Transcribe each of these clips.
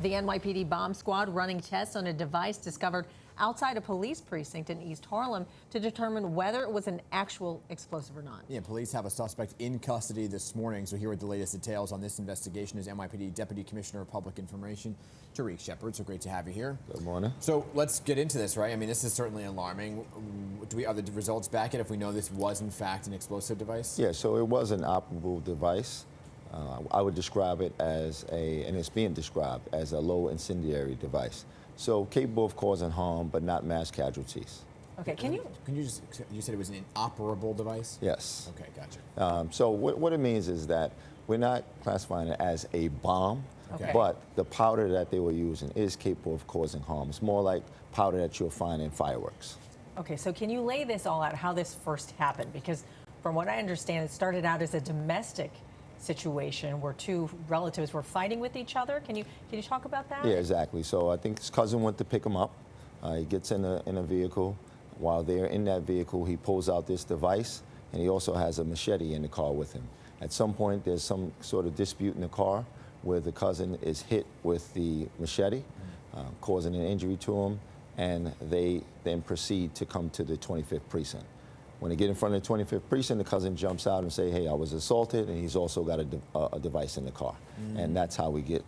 The NYPD bomb squad running tests on a device discovered outside a police precinct in East Harlem to determine whether it was an actual explosive or not. Yeah, police have a suspect in custody this morning. So here are the latest details on this investigation is NYPD Deputy Commissioner of Public Information, Tarik Sheppard. So great to have you here. Good morning. So let's get into this, right? I mean, this is certainly alarming. Are the results back it if we know this was in fact an explosive device? Yeah, so it was an operable device. I would describe it as and it's being described as a low incendiary device. So capable of causing harm, but not mass casualties. Okay, you said it was an inoperable device? Yes. Okay, gotcha. So what it means is that we're not classifying it as a bomb, okay, but the powder that they were using is capable of causing harm. It's more like powder that you'll find in fireworks. Okay, so can you lay this all out, how this first happened? Because from what I understand, it started out as a domestic situation where two relatives were fighting with each other. Can you talk about that? Yeah, exactly. So I think his cousin went to pick him up. He gets in a vehicle. While they're in that vehicle, he pulls out this device, and he also has a machete in the car with him. At some point, there's some sort of dispute in the car where the cousin is hit with the machete, causing an injury to him, and they then proceed to come to the 25th precinct. When they get in front of the 25th precinct, the cousin jumps out and say, hey, I was assaulted, and he's also got a device in the car. And that's how we get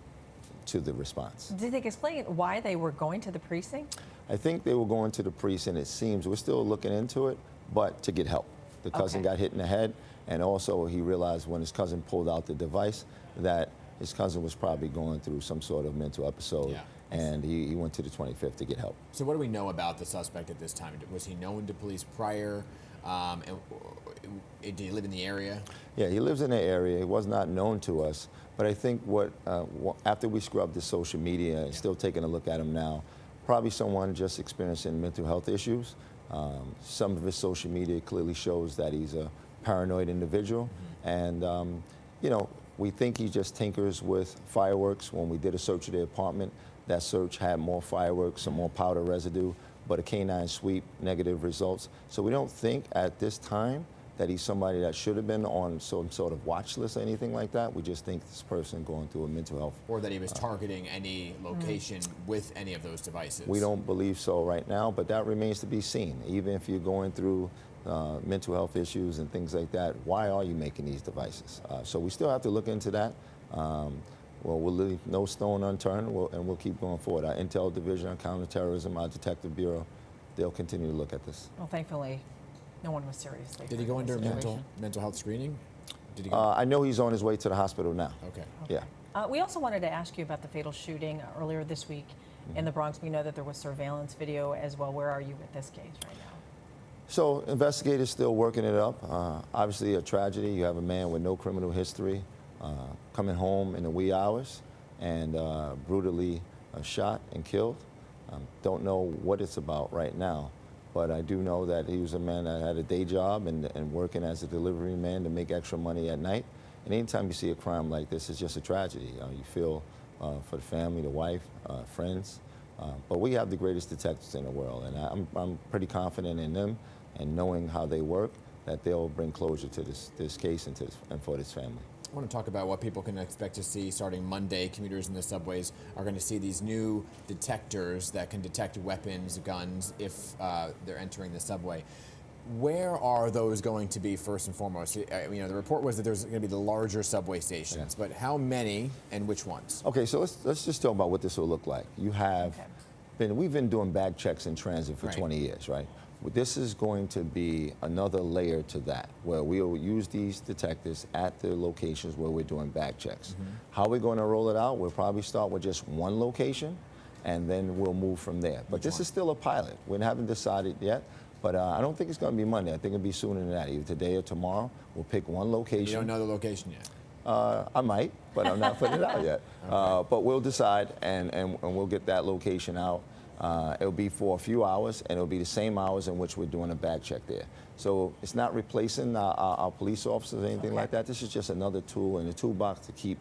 to the response. Did they explain why they were going to the precinct? I think they were going to the precinct, it seems. We're still looking into it, but to get help. The cousin got hit in the head, and also he realized when his cousin pulled out the device that his cousin was probably going through some sort of mental episode, and he went to the 25th to get help. So what do we know about the suspect at this time? Was he known to police prior? And did he live in the area? Yeah, he lives in the area. He was not known to us. But I think after we scrubbed the social media and still taking a look at him now, probably someone just experiencing mental health issues. Some of his social media clearly shows that he's a paranoid individual. And, you know, we think he just tinkers with fireworks. When we did a search of the apartment, that search had more fireworks, some more powder residue, but a canine sweep, negative results. So we don't think at this time that he's somebody that should have been on some sort of watch list or anything like that. We just think this person going through a mental health. Or that he was targeting any location with any of those devices. We don't believe so right now, but that remains to be seen. Even if you're going through mental health issues and things like that, why are you making these devices? So we still have to look into that. Well, we'll leave no stone unturned, and we'll keep going forward. Our Intel Division, our Counterterrorism, our Detective Bureau, they'll continue to look at this. Well, thankfully, no one was seriously. Did he go under mental health screening? Did he go I know he's on his way to the hospital now. Okay. Yeah. We also wanted to ask you about the fatal shooting earlier this week in the Bronx. We know that there was surveillance video as well. Where are you with this case right now? So investigators still working it up. Obviously a tragedy. You have a man with no criminal history coming home in the wee hours and brutally shot and killed. Don't know what it's about right now, but I do know that he was a man that had a day job and working as a delivery man to make extra money at night. And anytime you see a crime like this, it's just a tragedy. You feel for the family, the wife, friends. But we have the greatest detectives in the world, and I'm pretty confident in them and knowing how they work, that they'll bring closure to this case and for this family. I want to talk about what people can expect to see starting Monday. Commuters in the subways are going to see these new detectors that can detect weapons, guns, if they're entering the subway. Where are those going to be first and foremost? You know, the report was that there's going to be the larger subway stations, but how many and which ones? Okay, so let's just talk about what this will look like. You have we've been doing bag checks in transit for 20 years, right? This is going to be another layer to that, where we'll use these detectives at the locations where we're doing bag checks. How we're going to roll it out, we'll probably start with just one location, and then we'll move from there. But this is still a pilot. We haven't decided yet, but I don't think it's going to be Monday. I think it'll be sooner than that, either today or tomorrow. We'll pick one location. You don't know the location yet? I might, but I'm not putting it out yet. But we'll decide, and we'll get that location out. It'll be for a few hours, and it'll be the same hours in which we're doing a bag check there. So it's not replacing our police officers or anything like that. This is just another tool in the toolbox to keep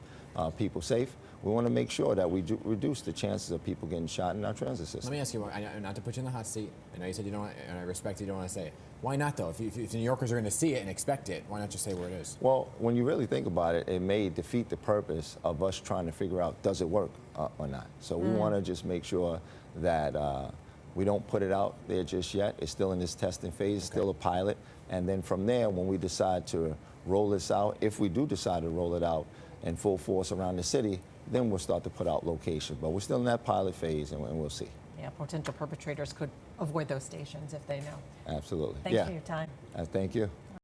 people safe. we want to make sure that we reduce the chances of people getting shot in our transit system. Let me ask you, not to put you in the hot seat. I know you said you don't, and I respect you don't want to say it. Why not though? If New Yorkers are going to see it and expect it, why not just say where it is? Well, when you really think about it, it may defeat the purpose of us trying to figure out does it work or not. So we want to just make sure that we don't put it out there just yet. It's still in this testing phase, it's still a pilot. And then from there, when we decide to roll this out, if we do decide to roll it out in full force around the city, then we'll start to put out locations. But we're still in that pilot phase, and we'll see. Yeah, potential perpetrators could avoid those stations if they know. Absolutely. Thanks for your time. Thank you.